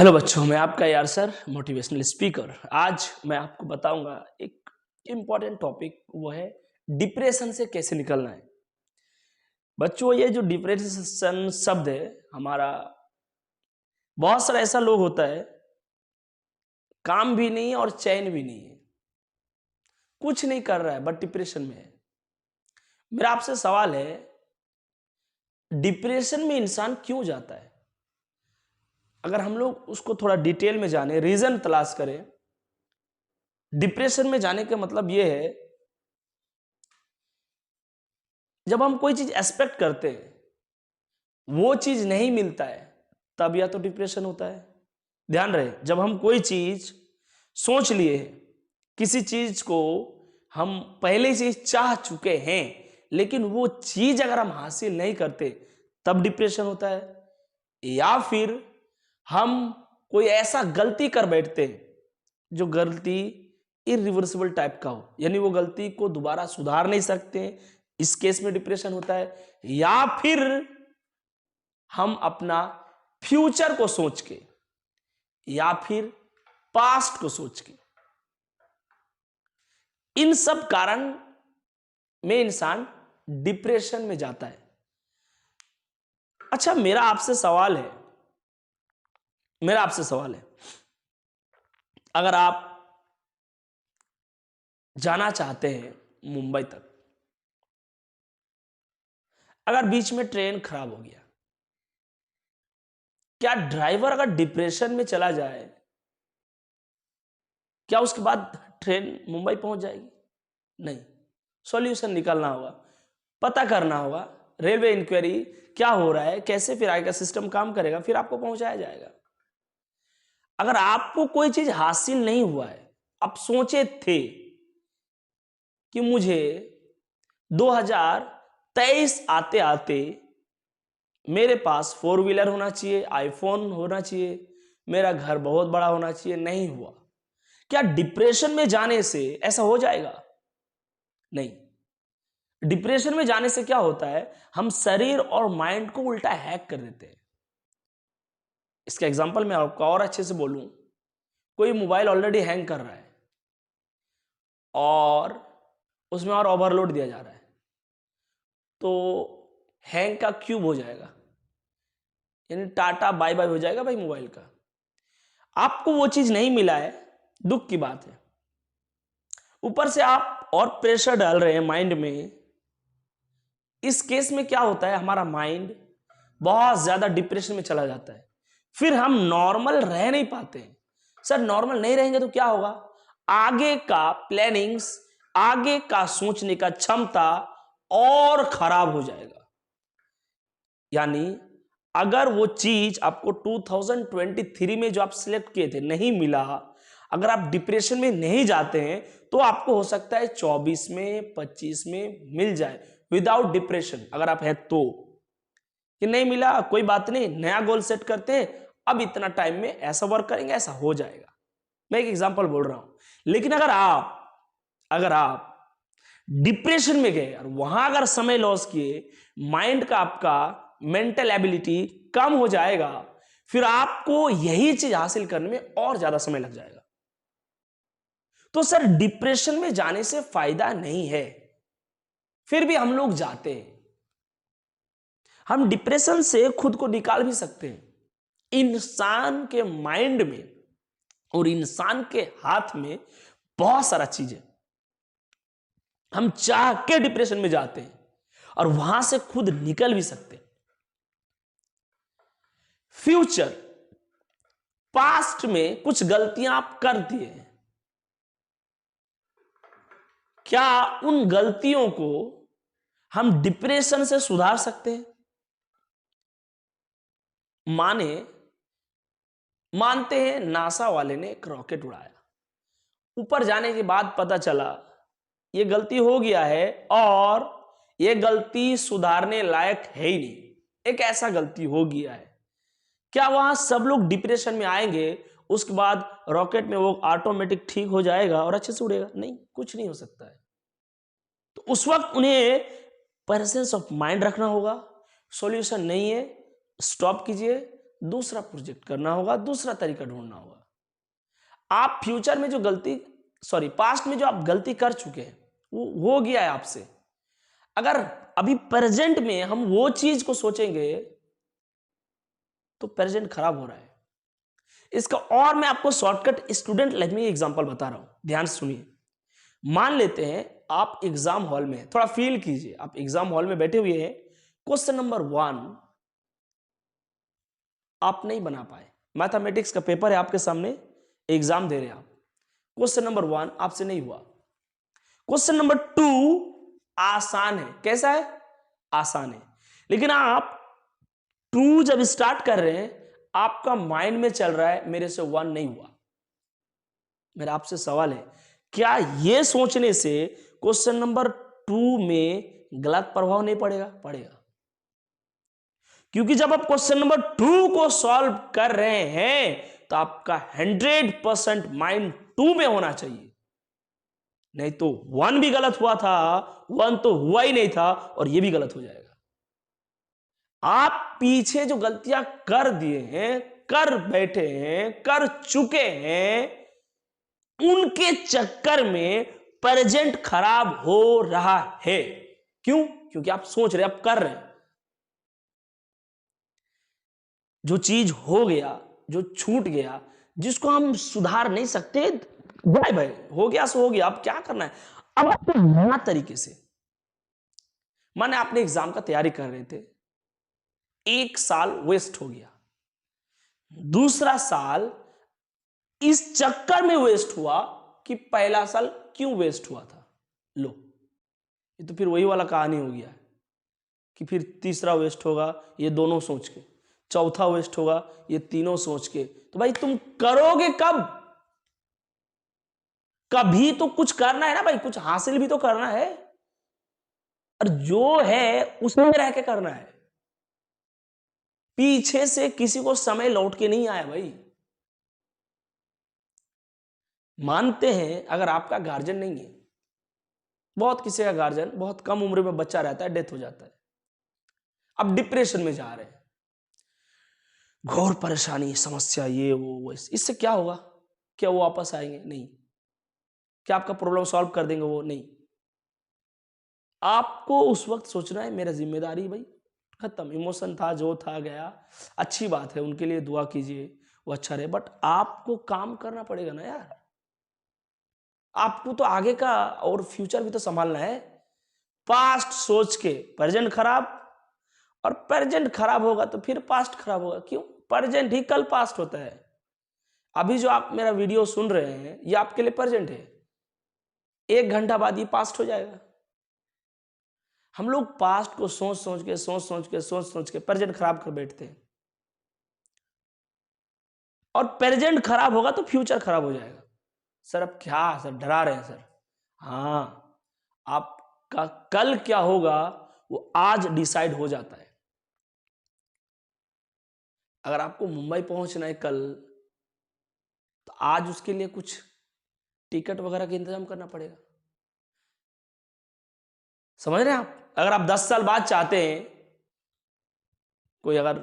Hello बच्चों, मैं आपका यार सर मोटिवेशनल स्पीकर। आज मैं आपको बताऊंगा एक इम्पॉर्टेंट टॉपिक, वो है डिप्रेशन से कैसे निकलना है। बच्चों, ये जो डिप्रेशन शब्द है हमारा, बहुत सारा ऐसा लोग होता है, काम भी नहीं है और चैन भी नहीं है, कुछ नहीं कर रहा है बट डिप्रेशन में है। मेरा आपसे सवाल है, डिप्रेशन में इंसान क्यों जाता है? अगर हम लोग उसको थोड़ा डिटेल में जाने, रीजन तलाश करें। डिप्रेशन में जाने का मतलब यह है, जब हम कोई चीज एक्सपेक्ट करते हैं वो चीज नहीं मिलता है, तब या तो डिप्रेशन होता है। ध्यान रहे, जब हम कोई चीज सोच लिए, किसी चीज को हम पहले से चाह चुके हैं, लेकिन वो चीज अगर हम हासिल नहीं करते तब डिप्रेशन होता है। या फिर हम कोई ऐसा गलती कर बैठते हैं जो गलती इरिवर्सिबल टाइप का हो, यानी वो गलती को दोबारा सुधार नहीं सकते, इस केस में डिप्रेशन होता है। या फिर हम अपना फ्यूचर को सोच के या फिर पास्ट को सोच के, इन सब कारण में इंसान डिप्रेशन में जाता है। अच्छा, मेरा आपसे सवाल है, अगर आप जाना चाहते हैं मुंबई तक, अगर बीच में ट्रेन खराब हो गया, क्या ड्राइवर अगर डिप्रेशन में चला जाए, क्या उसके बाद ट्रेन मुंबई पहुंच जाएगी? नहीं। सॉल्यूशन निकालना होगा, पता करना होगा, रेलवे इंक्वायरी क्या हो रहा है, कैसे फिर आएगा, सिस्टम काम करेगा, फिर आपको पहुंचाया जाएगा। अगर आपको कोई चीज हासिल नहीं हुआ है, आप सोचे थे कि मुझे 2023 आते आते मेरे पास 4 व्हीलर होना चाहिए, आईफोन होना चाहिए, मेरा घर बहुत बड़ा होना चाहिए, नहीं हुआ, क्या डिप्रेशन में जाने से ऐसा हो जाएगा? नहीं। डिप्रेशन में जाने से क्या होता है, हम शरीर और माइंड को उल्टा हैक कर देते हैं। इसका एग्जांपल मैं आपको और अच्छे से बोलूं, कोई मोबाइल ऑलरेडी हैंग कर रहा है और उसमें और ओवरलोड दिया जा रहा है, तो हैंग का क्यूब हो जाएगा, यानी टाटा बाय बाय हो जाएगा भाई मोबाइल का। आपको वो चीज नहीं मिला है, दुख की बात है। ऊपर से आप और प्रेशर डाल रहे हैं माइंड में। इस केस में क्या होता है, हमारा माइंड बहुत ज्यादा डिप्रेशन में चला जाता है, फिर हम नॉर्मल रह नहीं पाते हैं। सर, नॉर्मल नहीं रहेंगे तो क्या होगा? आगे का प्लानिंग्स, आगे का सोचने का क्षमता और खराब हो जाएगा। यानी अगर वो चीज आपको 2023 में जो आप सिलेक्ट किए थे नहीं मिला, अगर आप डिप्रेशन में नहीं जाते हैं, तो आपको हो सकता है 24 में 25 में मिल जाए विदाउट डिप्रेशन। अगर आप है तो, कि नहीं मिला कोई बात नहीं, नया गोल सेट करते हैं, अब इतना टाइम में ऐसा वर्क करेंगे, ऐसा हो जाएगा। मैं एक एग्जांपल बोल रहा हूं। लेकिन अगर आप डिप्रेशन में गए और वहां अगर समय लॉस किए, माइंड का आपका मेंटल एबिलिटी कम हो जाएगा, फिर आपको यही चीज हासिल करने में और ज्यादा समय लग जाएगा। तो सर, डिप्रेशन में जाने से फायदा नहीं है, फिर भी हम लोग जाते हैं। हम डिप्रेशन से खुद को निकाल भी सकते हैं। इंसान के माइंड में और इंसान के हाथ में बहुत सारा चीज है। हम चाह के डिप्रेशन में जाते हैं और वहां से खुद निकल भी सकते हैं। फ्यूचर, पास्ट में कुछ गलतियां आप कर दिए हैं, क्या उन गलतियों को हम डिप्रेशन से सुधार सकते हैं? मानते हैं नासा वाले ने एक रॉकेट उड़ाया, ऊपर जाने के बाद पता चला ये गलती हो गया है और ये गलती सुधारने लायक है ही नहीं, एक ऐसा गलती हो गया है। क्या वहां सब लोग डिप्रेशन में आएंगे, उसके बाद रॉकेट में वो ऑटोमेटिक ठीक हो जाएगा और अच्छे से उड़ेगा? नहीं, कुछ नहीं हो सकता है। तो उस वक्त उन्हें प्रेजेंस ऑफ माइंड रखना होगा। सॉल्यूशन नहीं है, स्टॉप कीजिए, दूसरा प्रोजेक्ट करना होगा, दूसरा तरीका ढूंढना होगा। आप फ्यूचर में जो पास्ट में जो आप गलती कर चुके हैं वो हो गया है आपसे। अगर अभी प्रेजेंट में हम वो चीज को सोचेंगे तो प्रेजेंट खराब हो रहा है। इसका और मैं आपको शॉर्टकट स्टूडेंट लाइफ में एग्जांपल बता रहा हूं, ध्यान से सुनिए। मान लेते हैं आप एग्जाम हॉल में, थोड़ा फील कीजिए, आप एग्जाम हॉल में बैठे हुए हैं, क्वेश्चन नंबर 1 आप नहीं बना पाए। मैथमेटिक्स का पेपर है आपके सामने, एग्जाम दे रहे हैं आप, क्वेश्चन नंबर 1 आपसे नहीं हुआ। क्वेश्चन नंबर 2 आसान है। कैसा है? आसान है। लेकिन आप 2 जब स्टार्ट कर रहे हैं, आपका माइंड में चल रहा है मेरे से 1 नहीं हुआ। मेरा आपसे सवाल है, क्या यह सोचने से क्वेश्चन नंबर 2 में गलत प्रभाव नहीं पड़ेगा? पड़ेगा। क्योंकि जब आप क्वेश्चन नंबर 2 को सॉल्व कर रहे हैं तो आपका 100% माइंड 2 में होना चाहिए। नहीं तो 1 भी गलत हुआ था, 1 तो हुआ ही नहीं था, और यह भी गलत हो जाएगा। आप पीछे जो गलतियां कर दिए हैं, कर बैठे हैं, कर चुके हैं, उनके चक्कर में प्रेजेंट खराब हो रहा है। क्यों? क्योंकि आप सोच रहे, आप कर रहे हैं। जो चीज हो गया, जो छूट गया, जिसको हम सुधार नहीं सकते, बाय बाय, हो गया सो हो गया। अब क्या करना है? अब आपको नया तरीके से, माने आपने एग्जाम का तैयारी कर रहे थे, 1 साल वेस्ट हो गया, दूसरा साल इस चक्कर में वेस्ट हुआ कि पहला साल क्यों वेस्ट हुआ था। लो, ये तो फिर वही वाला कहानी हो गया कि फिर तीसरा वेस्ट होगा, ये दोनों सोच के, चौथा वेस्ट होगा, ये तीनों सोच के। तो भाई तुम करोगे कब? कभी तो कुछ करना है ना भाई, कुछ हासिल भी तो करना है, और जो है उसमें रह के करना है। पीछे से किसी को समय लौट के नहीं आया भाई। मानते हैं अगर आपका गार्जियन नहीं है, बहुत किसी का गार्जियन बहुत कम उम्र में बच्चा रहता है, डेथ हो जाता है, अब डिप्रेशन में जा रहे हैं, घोर परेशानी, समस्या, ये वो, इससे क्या होगा? क्या वो वापस आएंगे? नहीं। क्या आपका प्रॉब्लम सॉल्व कर देंगे वो? नहीं। आपको उस वक्त सोचना है मेरा जिम्मेदारी भाई खत्म, इमोशन था जो था गया, अच्छी बात है, उनके लिए दुआ कीजिए वो अच्छा रहे, बट आपको काम करना पड़ेगा ना यार। आपको तो आगे का और फ्यूचर भी तो संभालना है। पास्ट सोच के प्रेजेंट खराब, और प्रेजेंट खराब होगा तो फिर पास्ट खराब होगा। क्यों? प्रेजेंट ही कल पास्ट होता है। अभी जो आप मेरा वीडियो सुन रहे हैं ये आपके लिए प्रेजेंट है, 1 घंटा बाद ये पास्ट हो जाएगा। हम लोग पास्ट को सोच के प्रेजेंट खराब कर बैठते हैं, और प्रेजेंट खराब होगा तो फ्यूचर खराब हो जाएगा। सर अब क्या सर डरा रहे हैं सर? हाँ, आपका कल क्या होगा वो आज डिसाइड हो जाता है। अगर आपको मुंबई पहुंचना है कल, तो आज उसके लिए कुछ टिकट वगैरह का इंतजाम करना पड़ेगा। समझ रहे हैं आप? अगर आप 10 साल बाद चाहते हैं कोई अगर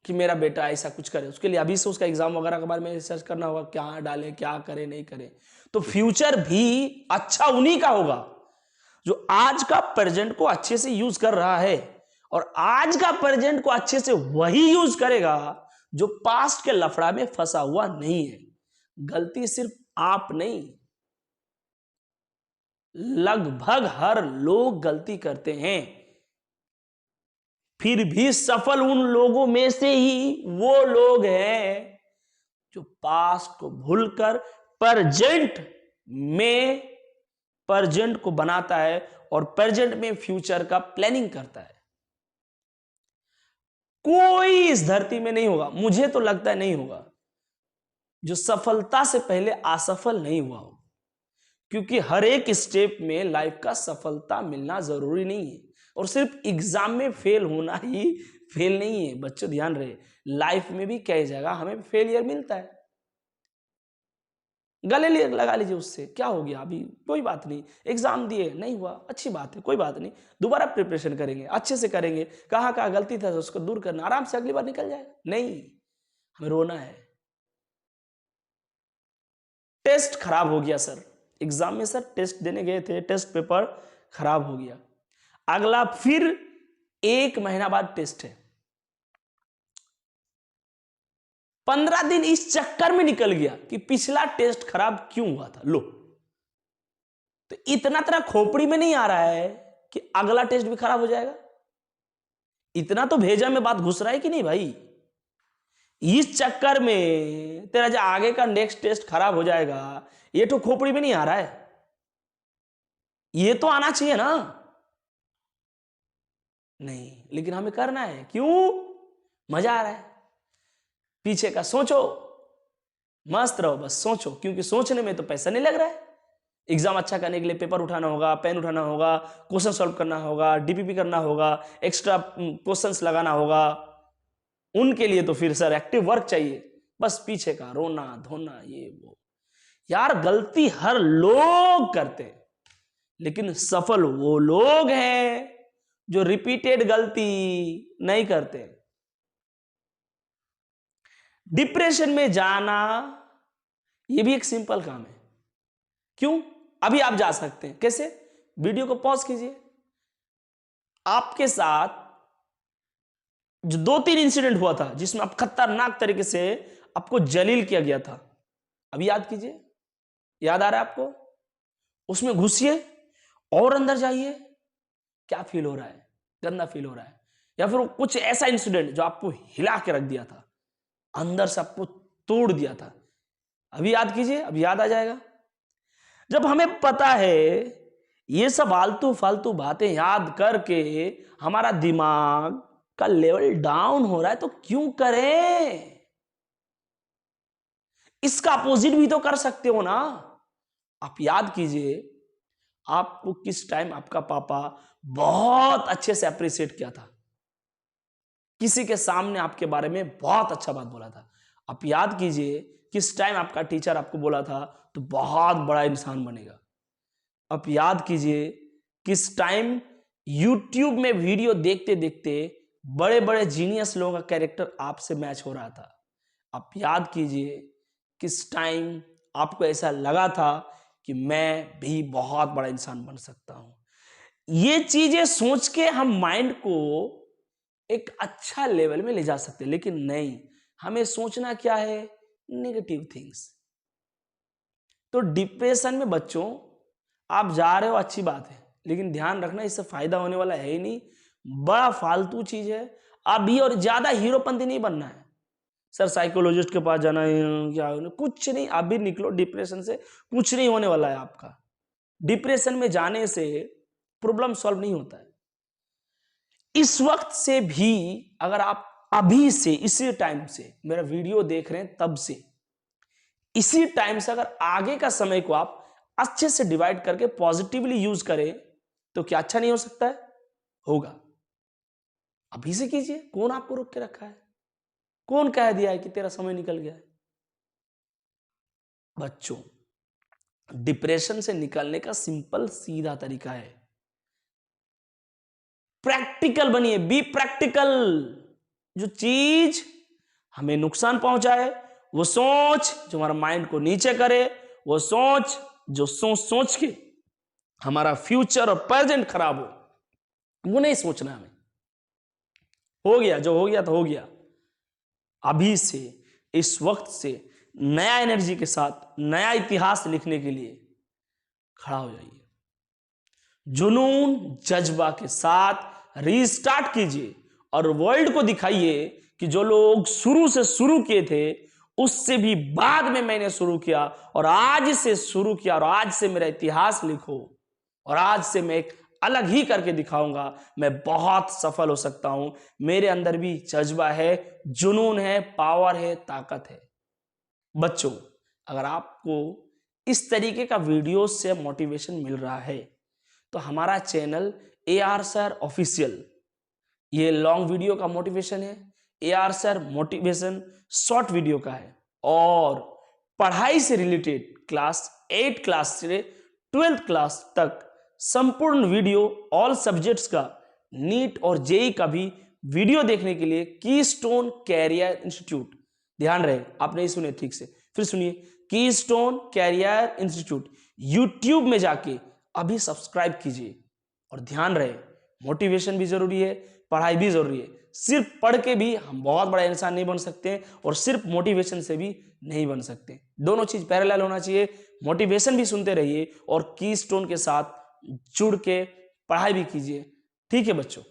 कि मेरा बेटा ऐसा कुछ करे, उसके लिए अभी से उसका एग्जाम वगैरह के बारे में रिसर्च करना होगा, क्या डाले, क्या करे, नहीं करे। तो फ्यूचर भी अच्छा उन्हीं का होगा जो आज का प्रेजेंट को अच्छे से यूज कर रहा है, और आज का प्रेजेंट को अच्छे से वही यूज करेगा जो पास्ट के लफड़ा में फंसा हुआ नहीं है। गलती सिर्फ आप नहीं, लगभग हर लोग गलती करते हैं, फिर भी सफल उन लोगों में से ही वो लोग हैं जो पास्ट को भूलकर प्रेजेंट को बनाता है, और प्रेजेंट में फ्यूचर का प्लानिंग करता है। कोई इस धरती में नहीं होगा, मुझे तो लगता है नहीं होगा, जो सफलता से पहले असफल नहीं हुआ हो। क्योंकि हर एक स्टेप में लाइफ का सफलता मिलना जरूरी नहीं है, और सिर्फ एग्जाम में फेल होना ही फेल नहीं है। बच्चों ध्यान रहे, लाइफ में भी कई जगह हमें फेलियर मिलता है। गले लगा लीजिए, उससे क्या हो गया, अभी कोई बात नहीं, एग्जाम दिए नहीं हुआ, अच्छी बात है, कोई बात नहीं, दोबारा प्रिपरेशन करेंगे, अच्छे से करेंगे, कहाँ गलती था उसको दूर करना, आराम से अगली बार निकल जाएगा। नहीं, हमें रोना है। टेस्ट खराब हो गया सर, एग्जाम में सर टेस्ट देने गए थे, टेस्ट पेपर खराब हो गया, अगला फिर 1 महीना बाद टेस्ट है, 15 दिन इस चक्कर में निकल गया कि पिछला टेस्ट खराब क्यों हुआ था। लो, तो इतना तरह खोपड़ी में नहीं आ रहा है कि अगला टेस्ट भी खराब हो जाएगा। इतना तो भेजा में बात घुस रहा है कि नहीं भाई। इस चक्कर में तेरा जो आगे का नेक्स्ट टेस्ट खराब हो जाएगा, ये तो खोपड़ी में नहीं आ रहा है, ये तो आना चाहिए ना। नहीं, लेकिन हमें करना है, क्यों? मजा आ रहा है। पीछे का सोचो, मस्त रहो, बस सोचो, क्योंकि सोचने में तो पैसा नहीं लग रहा है। एग्जाम अच्छा करने के लिए पेपर उठाना होगा, पेन उठाना होगा, क्वेश्चन सॉल्व करना होगा, डीपीपी करना होगा, एक्स्ट्रा क्वेश्चंस लगाना होगा, उनके लिए तो फिर सर एक्टिव वर्क चाहिए। बस पीछे का रोना धोना ये वो, यार गलती हर लोग करते हैं, लेकिन सफल वो लोग हैं जो रिपीटेड गलती नहीं करते। डिप्रेशन में जाना ये भी एक सिंपल काम है। क्यों? अभी आप जा सकते हैं। कैसे? वीडियो को पॉज कीजिए, आपके साथ जो 2-3 इंसिडेंट हुआ था जिसमें आप खतरनाक तरीके से आपको जलील किया गया था, अभी याद कीजिए। याद आ रहा है आपको? उसमें घुसिए और अंदर जाइए, क्या फील हो रहा है? गंदा फील हो रहा है, या फिर कुछ ऐसा इंसिडेंट जो आपको हिला के रख दिया था, अंदर से आपको तोड़ दिया था, अभी याद कीजिए, अभी याद आ जाएगा। जब हमें पता है ये सब आलतू फालतू बातें याद करके हमारा दिमाग का लेवल डाउन हो रहा है, तो क्यों करें? इसका अपोजिट भी तो कर सकते हो ना। आप याद कीजिए, आपको किस टाइम आपका पापा बहुत अच्छे से अप्रिशिएट किया था, किसी के सामने आपके बारे में बहुत अच्छा बात बोला था। आप याद कीजिए किस टाइम आपका टीचर आपको बोला था तो बहुत बड़ा इंसान बनेगा। आप याद कीजिए किस टाइम YouTube में वीडियो देखते देखते बड़े बड़े जीनियस लोगों का कैरेक्टर आपसे मैच हो रहा था। आप याद कीजिए किस टाइम आपको ऐसा लगा था कि मैं भी बहुत बड़ा इंसान बन सकता हूं। ये चीजें सोच के हम माइंड को एक अच्छा लेवल में ले जा सकते हैं, लेकिन नहीं, हमें सोचना क्या है? Negative things. तो डिप्रेशन में बच्चों आप जा रहे हो, अच्छी बात है, लेकिन ध्यान रखना इससे फायदा होने वाला है ही नहीं, बड़ा फालतू चीज है। अभी और ज्यादा हीरोपंती नहीं बनना है। सर साइकोलॉजिस्ट के पास जाना है क्या? कुछ नहीं, अभी निकलो डिप्रेशन से, कुछ नहीं होने वाला है आपका। डिप्रेशन में जाने से प्रॉब्लम सॉल्व नहीं होता है। इस वक्त से भी अगर आप अभी से इसी टाइम से मेरा वीडियो देख रहे हैं, तब से इसी टाइम से अगर आगे का समय को आप अच्छे से डिवाइड करके पॉजिटिवली यूज करें, तो क्या अच्छा नहीं हो सकता है? होगा। अभी से कीजिए। कौन आपको रोक के रखा है? कौन कह दिया है कि तेरा समय निकल गया है? बच्चों, डिप्रेशन से निकलने का सिंपल सीधा तरीका है, प्रैक्टिकल बनिए, बी प्रैक्टिकल। जो चीज हमें नुकसान पहुंचाए, वो सोच जो हमारा माइंड को नीचे करे, वो सोच जो सोच सोच के हमारा फ्यूचर और प्रेजेंट खराब हो, वो नहीं सोचना हमें। हो गया जो हो गया तो हो गया। अभी से इस वक्त से नया एनर्जी के साथ नया इतिहास लिखने के लिए खड़ा हो जाइए। जुनून जज्बा के साथ रीस्टार्ट कीजिए और वर्ल्ड को दिखाइए कि जो लोग शुरू से शुरू किए थे, उससे भी बाद में मैंने शुरू किया और आज से शुरू किया, और आज से मेरा इतिहास लिखो, और आज से मैं एक अलग ही करके दिखाऊंगा। मैं बहुत सफल हो सकता हूं। मेरे अंदर भी जज्बा है, जुनून है, पावर है, ताकत है। बच्चों, अगर आपको इस तरीके का वीडियो से मोटिवेशन मिल रहा है, तो हमारा चैनल AR सर ऑफिशियल, ये लॉन्ग वीडियो का मोटिवेशन है, AR sir motivation short video का है, और पढ़ाई से रिलेटेड क्लास 8 क्लास से 12th क्लास तक संपूर्ण वीडियो ऑल सब्जेक्ट्स का, नीट और जेई का भी वीडियो देखने के लिए कीस्टोन कैरियर इंस्टीट्यूट ध्यान रहे, आपने ही सुने ठीक से, फिर सुनिए, कीस्टोन कैरियर इंस्टीट्यूट यूट्यूब में जाके अभी सब्सक्राइब कीजिए। और ध्यान रहे, मोटिवेशन भी जरूरी है, पढ़ाई भी जरूरी है। सिर्फ पढ़ के भी हम बहुत बड़ा इंसान नहीं बन सकते और सिर्फ मोटिवेशन से भी नहीं बन सकते। दोनों चीज पैरेलल होना चाहिए। मोटिवेशन भी सुनते रहिए और कीस्टोन के साथ जुड़ के पढ़ाई भी कीजिए। ठीक है बच्चों।